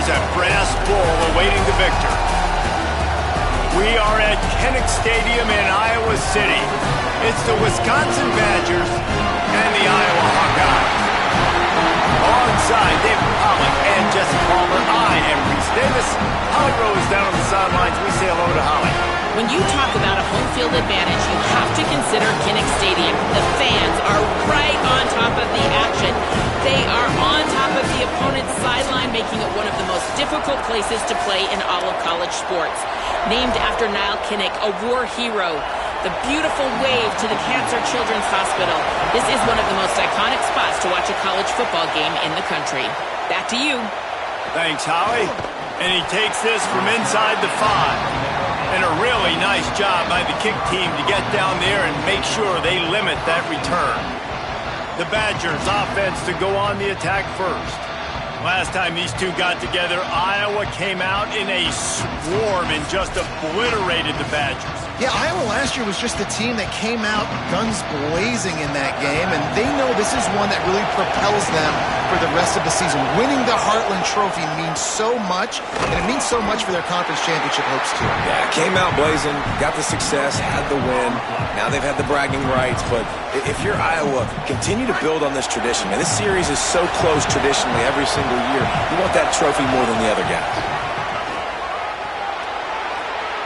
Here's a brass bull awaiting the victor. We are at Ncaa Stadium in Iowa City. It's the Wisconsin Badgers and the Iowa Hawkeyes. Alongside David Pollock and Jesse Palmer, I am Reese Davis. Holly Rowe is down on the sidelines. We say hello to Holly. When you talk about a home field advantage, you have to consider Ncaa Stadium. The fans are right on top of the action. They are on top of the opponent's sideline, making it one of the most difficult places to play in all of college sports. Named after Ncaa, a war hero. The beautiful wave to the Cancer Children's Hospital. This is one of the most iconic spots to watch a college football game in the country. Back to you. Thanks, Holly. And he takes this from inside the 5. And a really nice job by the kick team to get down there and make sure they limit that return. The Badgers offense to go on the attack first. Last time these two got together, Iowa came out in a swarm and just obliterated the Badgers. Yeah, Iowa last year was just the team that came out guns blazing in that game, and they know this is one that really propels them for the rest of the season. Winning the Heartland Trophy means so much, and it means so much for their conference championship hopes, too. Yeah, came out blazing, got the success, had the win. Now they've had the bragging rights, but if you're Iowa, continue to build on this tradition. Man, this series is so close traditionally every single year. You want that trophy more than the other guys.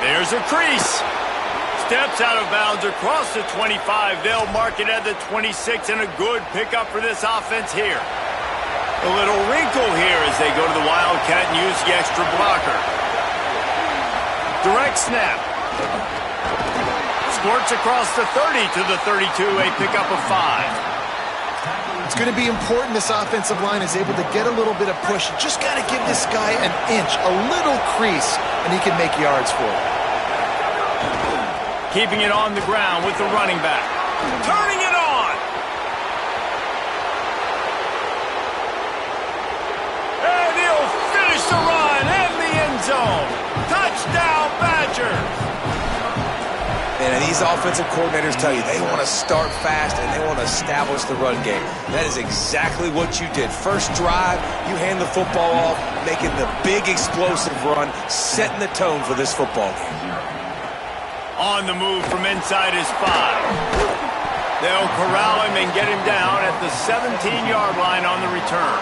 There's a crease. Steps out of bounds across the 25. They'll mark it at the 26, and a good pickup for this offense here. A little wrinkle here as they go to the Wildcat and use the extra blocker. Direct snap. Squirts across the 30 to the 32, a pickup of 5. It's going to be important this offensive line is able to get a little bit of push. Just got to give this guy an inch, a little crease, and he can make yards for it. Keeping it on the ground with the running back. Turning it on. And he'll finish the run in the end zone. Touchdown, Badgers. And these offensive coordinators tell you they want to start fast and they want to establish the run game. That is exactly what you did. First drive, you hand the football off, making the big explosive run, setting the tone for this football game. On the move from inside his 5. They'll corral him and get him down at the 17-yard line on the return.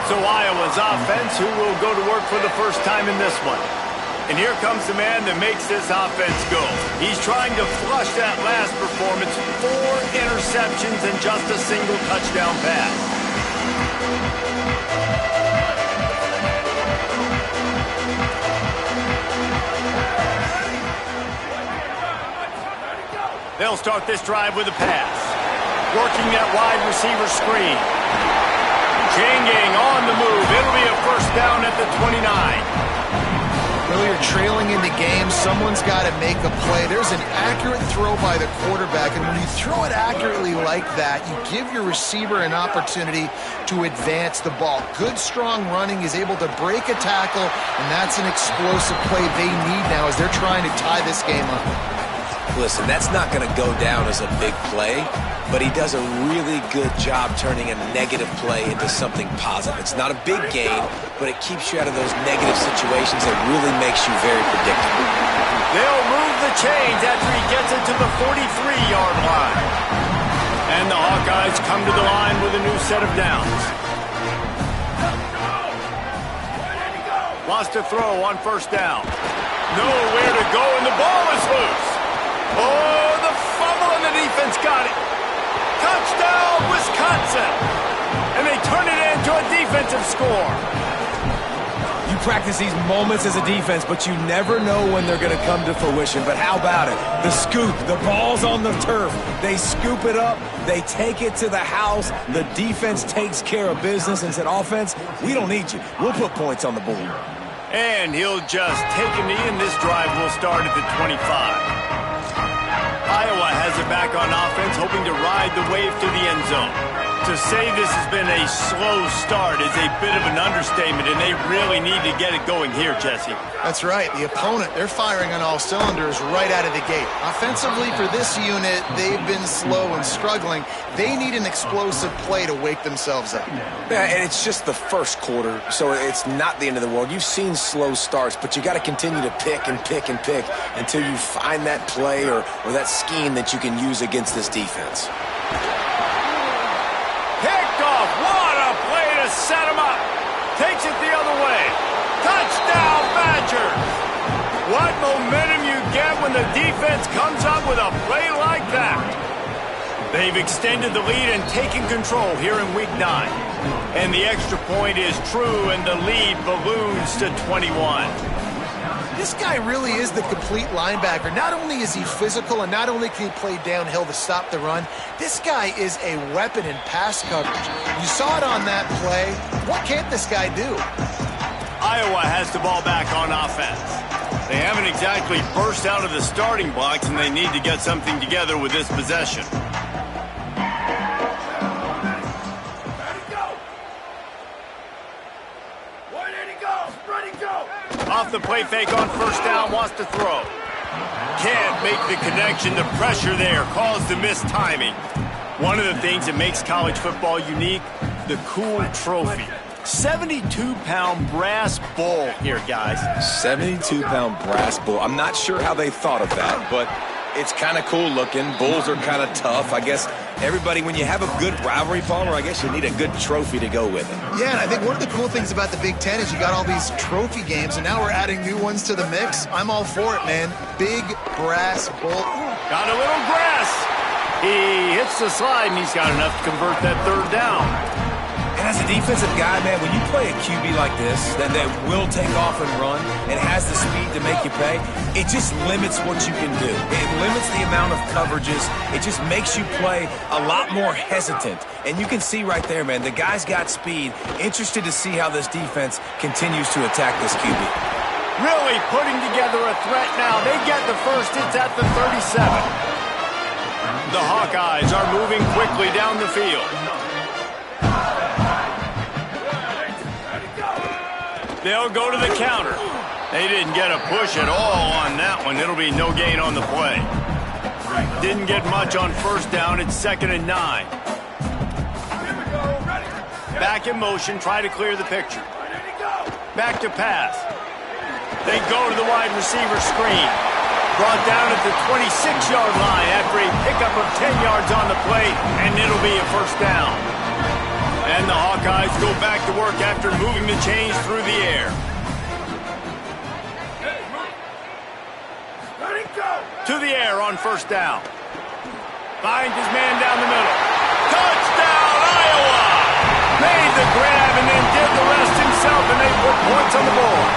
So Iowa's offense, who will go to work for the first time in this one. And here comes the man that makes this offense go. He's trying to flush that last performance. 4 interceptions and just a single touchdown pass. They'll start this drive with a pass. Working that wide receiver screen. Changing on the move. It'll be a first down at the 29. Well, you're trailing in the game. Someone's got to make a play. There's an accurate throw by the quarterback, and when you throw it accurately like that, you give your receiver an opportunity to advance the ball. Good, strong running. He's able to break a tackle, and that's an explosive play they need now as they're trying to tie this game up. Listen, that's not going to go down as a big play, but he does a really good job turning a negative play into something positive. It's not a big gain, but it keeps you out of those negative situations that really makes you very predictable. They'll move the chains after he gets it to the 43-yard line. And the Hawkeyes come to the line with a new set of downs. Lost a throw on first down. Nowhere to go, and the ball is loose. Oh, the fumble, and the defense got it. Touchdown, Wisconsin. And they turn it into a defensive score. You practice these moments as a defense, but you never know when they're going to come to fruition. But how about it? The scoop, the ball's on the turf. They scoop it up. They take it to the house. The defense takes care of business and said, offense, we don't need you. We'll put points on the board. And he'll just take a knee, and this drive will start at the 25. Iowa has it back on offense, hoping to ride the wave to the end zone. To say this has been a slow start is a bit of an understatement, and they really need to get it going here, Jesse. That's right. The opponent, they're firing on all cylinders right out of the gate. Offensively, for this unit, they've been slow and struggling. They need an explosive play to wake themselves up. Yeah, and it's just the first quarter, so it's not the end of the world. You've seen slow starts, but you got to continue to pick and pick and pick until you find that play or that scheme that you can use against this defense. Picked off. What a play to set him up. Takes it the other way. Touchdown, Badgers. What momentum you get when the defense comes up with a play like that. They've extended the lead and taken control here in Week 9. And the extra point is true, and the lead balloons to 21. This guy really is the complete linebacker. Not only is he physical and not only can he play downhill to stop the run, this guy is a weapon in pass coverage. You saw it on that play. What can't this guy do? Iowa has the ball back on offense. They haven't exactly burst out of the starting blocks, and they need to get something together with this possession. Off the play fake on first down, wants to throw. Can't make the connection. The pressure there caused the missed timing. One of the things that makes college football unique, the cool trophy. 72-pound brass bull here, guys. 72-pound brass bull. I'm not sure how they thought of that, but it's kind of cool looking. Bulls are kind of tough. I guess everybody, when you have a good rivalry, Palmer, I guess you need a good trophy to go with it. Yeah, and I think one of the cool things about the Big Ten is you got all these trophy games, and now we're adding new ones to the mix. I'm all for it, man. Big brass bull. Got a little grass. He hits the slide, and he's got enough to convert that third down. And as a defensive guy, man, when you play a QB like this that will take off and run and has the speed to make you pay, it just limits what you can do. It limits the amount of coverages. It just makes you play a lot more hesitant. And you can see right there, man, the guy's got speed. Interested to see how this defense continues to attack this QB. Really putting together a threat now. They get the first. It's at the 37. The Hawkeyes are moving quickly down the field. They'll go to the counter. They didn't get a push at all on that one. It'll be no gain on the play. Didn't get much on first down. It's 2nd and 9. Back in motion. Try to clear the picture. Back to pass. They go to the wide receiver screen. Brought down at the 26-yard line after a pickup of 10 yards on the play, and it'll be a first down. And the Hawkeyes go back to work after moving the chains through the air. To the air on first down. Finds his man down the middle. Touchdown, Iowa! Made the grab and then did the rest himself, and they put points on the board.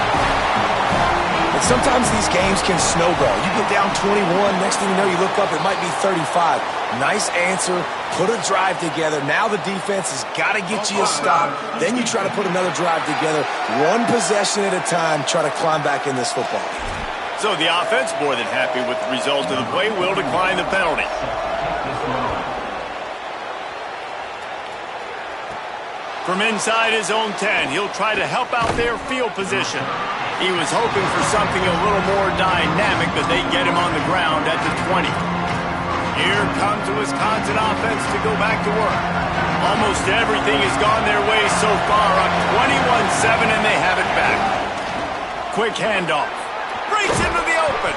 And sometimes these games can snowball. You get down 21, next thing you know, you look up, it might be 35. Nice answer, put a drive together. Now the defense has got to get you a stop. Then you try to put another drive together. One possession at a time, try to climb back in this football. So the offense, more than happy with the result of the play, will decline the penalty. From inside his own 10, he'll try to help out their field position. He was hoping for something a little more dynamic, but they get him on the ground at the 20. Here comes the Wisconsin offense to go back to work. Almost everything has gone their way so far, up 21-7, and they have it back. Quick handoff. Breaks into the open.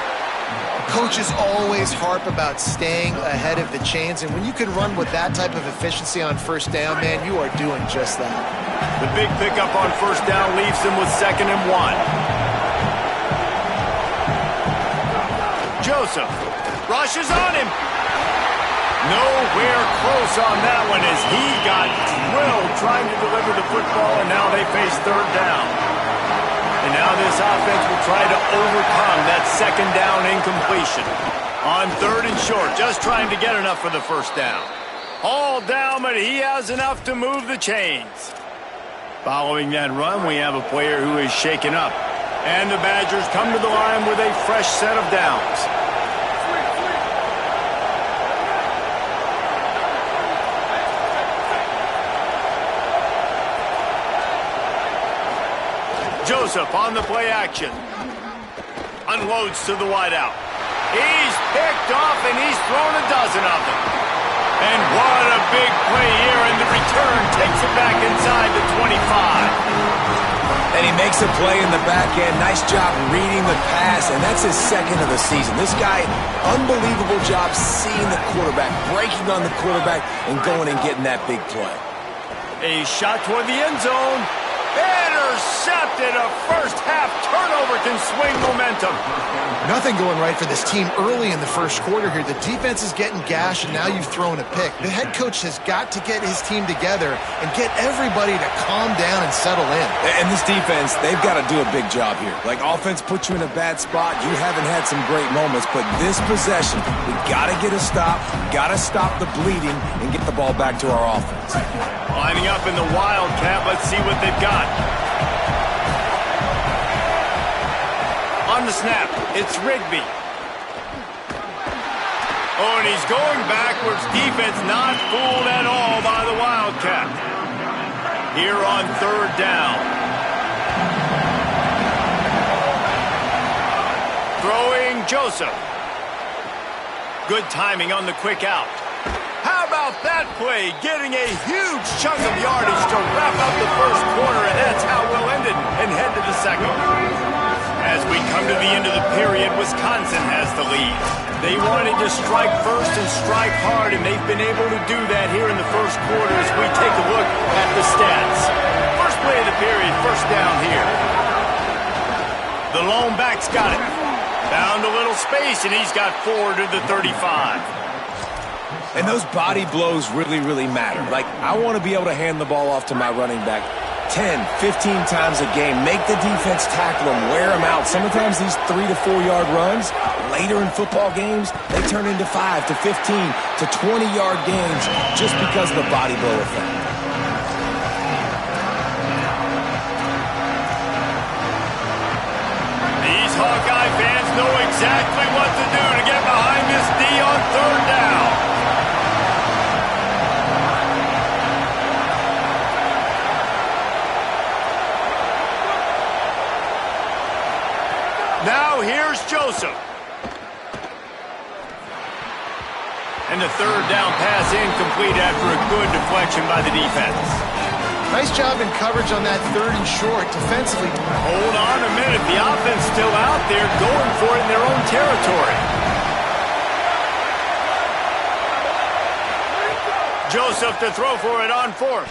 Coaches always harp about staying ahead of the chains, and when you can run with that type of efficiency on first down, man, you are doing just that. The big pickup on first down leaves them with 2nd and 1. Joseph rushes on him. Nowhere close on that one as he got drilled trying to deliver the football, and now they face third down. And now this offense will try to overcome that 2nd down incompletion. On 3rd and short, just trying to get enough for the first down. All down, but he has enough to move the chains. Following that run, we have a player who is shaken up. And the Badgers come to the line with a fresh set of downs. Joseph on the play action. Unloads to the wideout. He's picked off, and he's thrown a dozen of them. And what a big play here, and the return takes it back inside the 25. And he makes a play in the back end. Nice job reading the pass, and that's his second of the season. This guy, unbelievable job seeing the quarterback, breaking on the quarterback, and going and getting that big play. A shot toward the end zone. Intercepted. A first-half turnover can swing momentum. Nothing going right for this team early in the first quarter here. The defense is getting gashed, and now you've thrown a pick. The head coach has got to get his team together and get everybody to calm down and settle in. And this defense, they've got to do a big job here. Like, offense puts you in a bad spot. You haven't had some great moments, but this possession, we got to get a stop, got to stop the bleeding, and get the ball back to our offense. Lining up in the Wildcat. Let's see what they've got. On the snap, it's Rigby. Oh, and he's going backwards. Defense not fooled at all by the Wildcat. Here on third down. Throwing Joseph. Good timing on the quick out. How about that play? Getting a huge chunk of yardage to wrap up the first quarter, and that's how we'll end it and head to the second. As we come to the end of the period, Wisconsin has the lead. They wanted to strike first and strike hard, and they've been able to do that here in the first quarter as we take a look at the stats. First play of the period, first down here. The lone back's got it. Found a little space, and he's got 4 to the 35. And those body blows really, really matter. Like, I want to be able to hand the ball off to my running back 10, 15 times a game. Make the defense tackle them, wear them out. Sometimes these 3 to 4 yard runs, later in football games, they turn into 5 to 15 to 20 yard games just because of the body blow effect. These Hawkeye fans know exactly what to do to get behind this D on third down. Now here's Joseph. And the third down pass incomplete after a good deflection by the defense. Nice job in coverage on that third and short defensively. Hold on a minute. The offense still out there going for it in their own territory. Joseph to throw for it on fourth.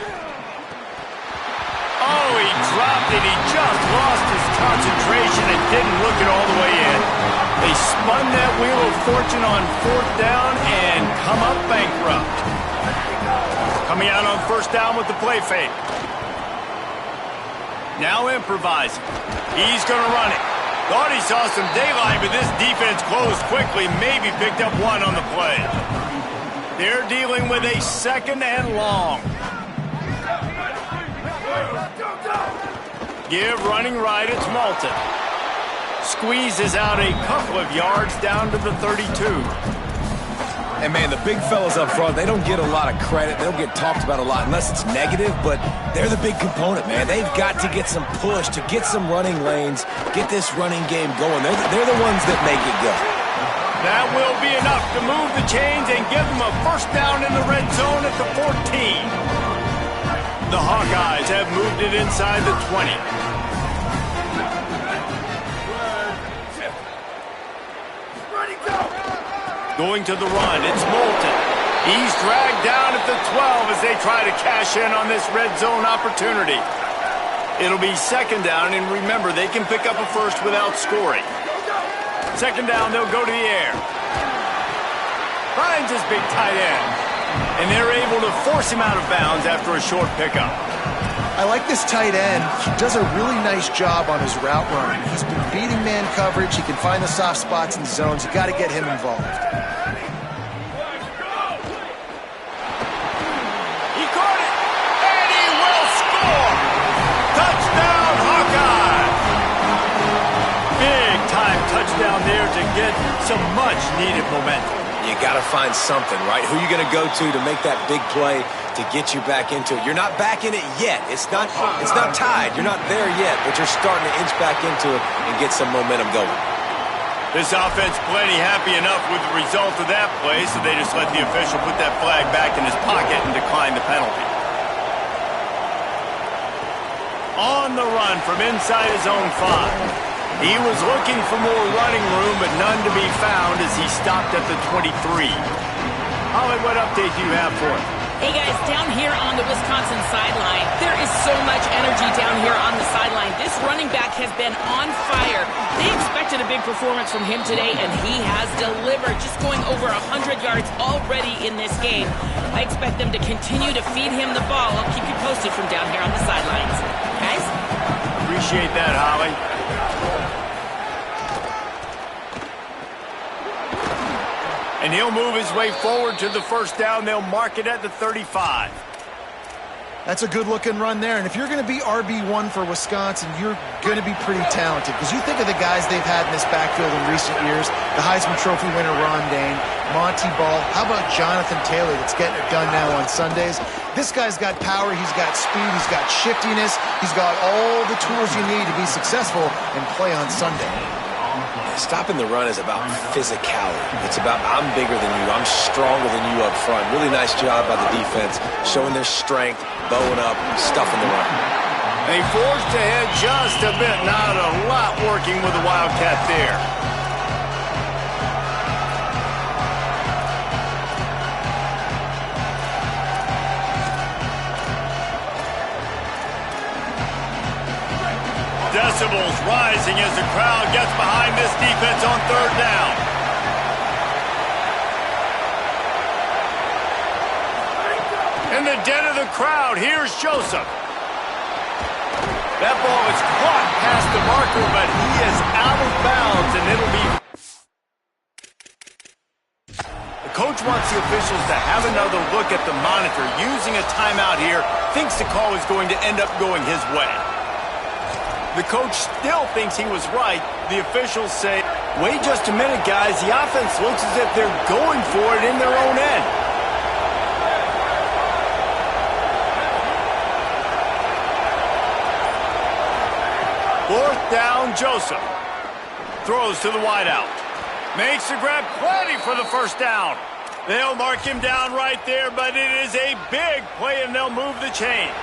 Oh, he dropped it. He just lost his concentration and didn't look it all the way in. They spun that wheel of fortune on fourth down and come up bankrupt. Coming out on first down with the play fake. Now improvising. He's going to run it. Thought he saw some daylight, but this defense closed quickly. Maybe picked up one on the play. They're dealing with a second and long. Give running right, it's Malton. Squeezes out a couple of yards down to the 32. And, man, the big fellas up front, they don't get a lot of credit. They don't get talked about a lot unless it's negative, but they're the big component, man. They've got to get some push, to get some running lanes, get this running game going. They're the ones that make it go. That will be enough to move the chains and give them a first down in the red zone at the 14. The Hawkeyes have moved it inside the 20. Going to the run, it's Moulton. He's dragged down at the 12 as they try to cash in on this red zone opportunity. It'll be second down, and remember, they can pick up a first without scoring. Second down, they'll go to the air. Finds his big tight end. And they're able to force him out of bounds after a short pickup. I like this tight end. He does a really nice job on his route running. He's been beating man coverage. He can find the soft spots in the zones. You got to get him involved. He caught it, and he will score. Touchdown, Hawkeye. Big time touchdown there to get some much needed momentum. You got to find something, right? Who are you going to go to make that big play to get you back into it? You're not back in it yet. It's not tied. You're not there yet, but you're starting to inch back into it and get some momentum going. This offense plenty happy enough with the result of that play, so they just let the official put that flag back in his pocket and decline the penalty. On the run from inside his own 5. He was looking for more running room, but none to be found as he stopped at the 23. Holly, what update do you have for us? Hey guys, down here on the Wisconsin sideline, there is so much energy down here on the sideline. This running back has been on fire. They expected a big performance from him today, and he has delivered, just going over 100 yards already in this game. I expect them to continue to feed him the ball. I'll keep you posted from down here on the sidelines. Guys? Appreciate that, Holly. And he'll move his way forward to the first down. They'll mark it at the 35. That's a good-looking run there. And if you're going to be RB1 for Wisconsin, you're going to be pretty talented. Because you think of the guys they've had in this backfield in recent years, the Heisman Trophy winner Ron Dane, Monty Ball. How about Jonathan Taylor that's getting it done now on Sundays? This guy's got power, he's got speed, he's got shiftiness, he's got all the tools you need to be successful and play on Sunday. Stopping the run is about physicality. It's about I'm bigger than you, I'm stronger than you up front. Really nice job by the defense, showing their strength, bowing up, stuffing the run. They forced ahead just a bit, not a lot working with the Wildcat there. Decibels rising as the crowd gets behind this defense on third down. In the den of the crowd, here's Joseph. That ball is caught past the marker, but he is out of bounds, and it'll be... The coach wants the officials to have another look at the monitor. Using a timeout here, thinks the call is going to end up going his way. The coach still thinks he was right. The officials say, wait just a minute, guys. The offense looks as if they're going for it in their own end. Fourth down, Joseph. Throws to the wideout. Makes the grab, plenty for the first down. They'll mark him down right there, but it is a big play, and they'll move the chains.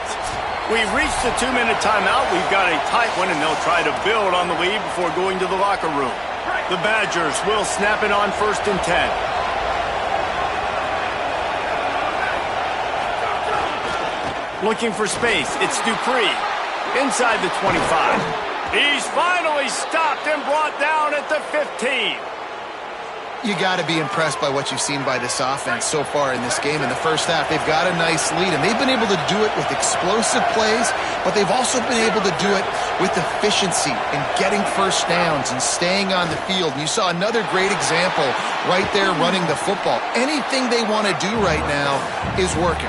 We've reached the 2-minute timeout. We've got a tight one, and they'll try to build on the lead before going to the locker room. The Badgers will snap it on 1st and 10. Looking for space. It's Dupree. Inside the 25. He's finally stopped and brought down at the 15. You got to be impressed by what you've seen by this offense so far in this game. In the first half, they've got a nice lead, and they've been able to do it with explosive plays, but they've also been able to do it with efficiency and getting first downs and staying on the field. And you saw another great example right there running the football. Anything they want to do right now is working.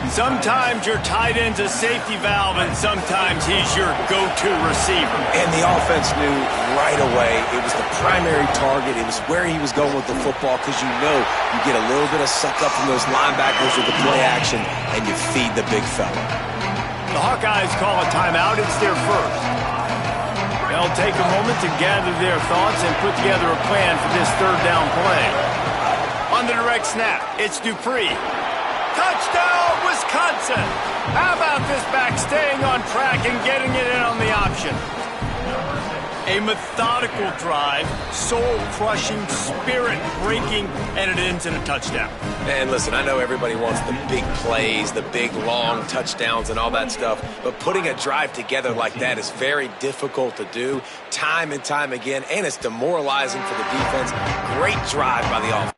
Sometimes your tight end's a safety valve, and sometimes he's your go-to receiver. And the offense knew right away it was the primary target. It was where he was going with the football, because you know you get a little bit of suck up from those linebackers with the play action, and you feed the big fella. The Hawkeyes call a timeout. It's their first. They'll take a moment to gather their thoughts and put together a plan for this third down play. On the direct snap, it's Dupree. Touchdown, Wisconsin! How about this back staying on track and getting it in on the option? A methodical drive, soul-crushing, spirit-breaking, and it ends in a touchdown. And listen, I know everybody wants the big plays, the big, long touchdowns and all that stuff, but putting a drive together like that is very difficult to do time and time again, and it's demoralizing for the defense. Great drive by the offense.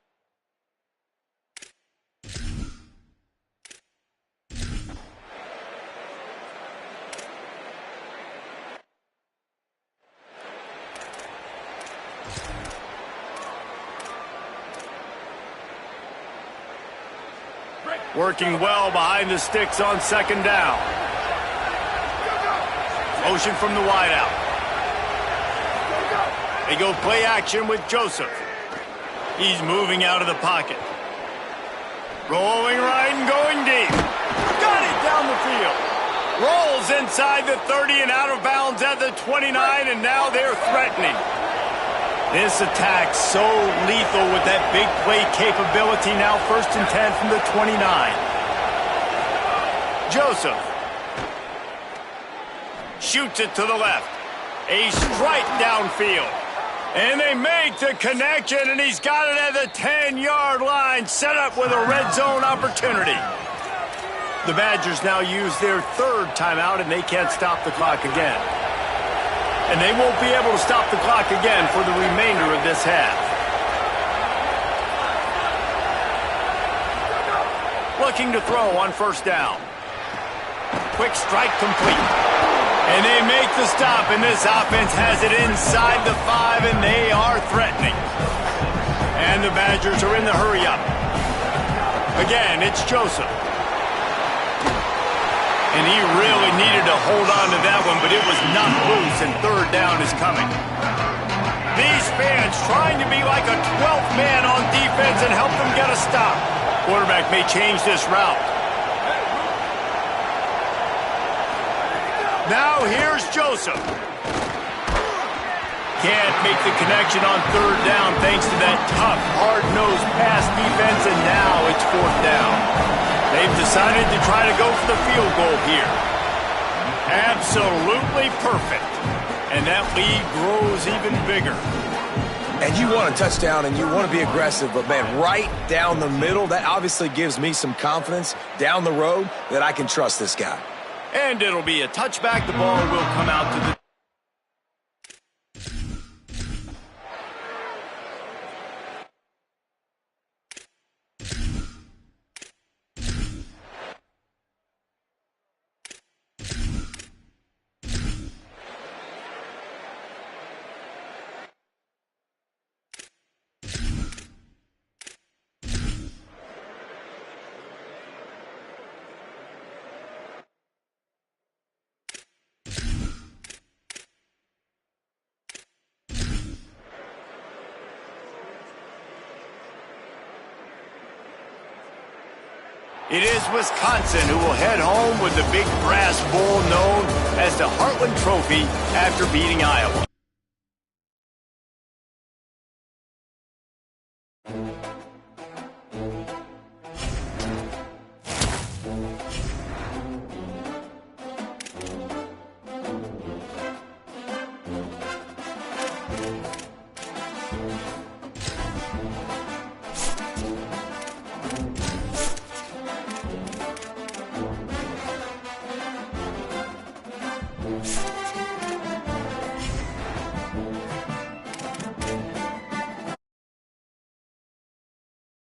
Working well behind the sticks on second down. Motion from the wideout. They go play action with Joseph. He's moving out of the pocket. Rolling right and going deep. Got it down the field. Rolls inside the 30 and out of bounds at the 29, and now they're threatening. This attack's so lethal with that big play capability. Now 1st and 10 from the 29. Joseph shoots it to the left. A strike downfield. And they make the connection, and he's got it at the 10-yard line, set up with a red zone opportunity. The Badgers now use their 3rd timeout, and they can't stop the clock again. And they won't be able to stop the clock again for the remainder of this half. Looking to throw on 1st down. Quick strike complete. And they make the stop, and this offense has it inside the 5, and they are threatening. And the Badgers are in the hurry-up. Again, it's Joseph. And he really needed to hold on to that one, but it was knocked loose, and 3rd down is coming. These fans trying to be like a 12th man on defense and help them get a stop. Quarterback may change this route. Now here's Joseph. Can't make the connection on 3rd down thanks to that tough, hard-nosed pass defense, and now it's 4th down. They've decided to try to go for the field goal here. Absolutely perfect. And that lead grows even bigger. And you want a touchdown and you want to be aggressive, but, man, right down the middle, that obviously gives me some confidence down the road that I can trust this guy. And it'll be a touchback. The ball will come out to the... It is Wisconsin who will head home with the big brass bowl known as the Heartland Trophy after beating Iowa.